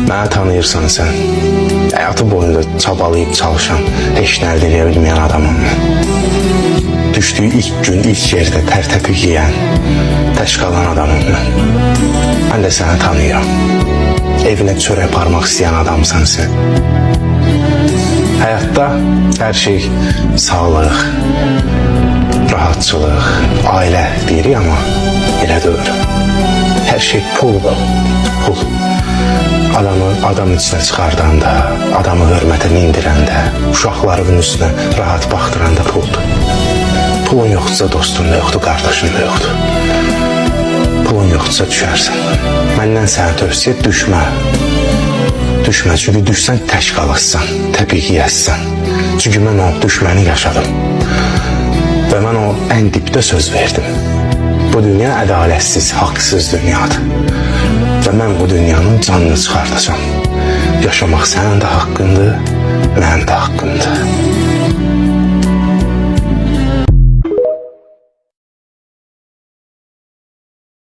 Məni tanıyırsan sən. Həyatı boyunca çabalayıb çalışan, heç nə əldə edə bilməyən adamım mən. Düşdüyü ilk gün, ilk yerdə tərtəpik yiyən, tək qalan adamım mən. Mən də səni tanıyıram. Evinə çörək parmaq istəyən adamsan sən. Həyatda hər şey sağlıq, rahatçılıq, ailə deyirik amma elə deyil. Hər şey puldur, pul. Adamı adam içine çıxardanda, adamı hörmətə mindirəndə, uşaqlarının üstünə rahat baxdıranda puldur. Pulun yoxdursa dostun da yoxdur, qardaşın da yoxdur. Pulun yoxdursa düşərsən. Məndən sənə tövsiyə düşmə. Düşmə, çünki düşsən tək qalıqsan, təpik yiyəsən. Çünki mən o düşməni yaşadım. Və mən o ən dipdə söz verdim. Bu dünya ədalətsiz, haqsız dünyadır. Və mən bu dünyanın canını çıxardacağım. Yaşamaq sənin də haqqındır, mənim də haqqımdır.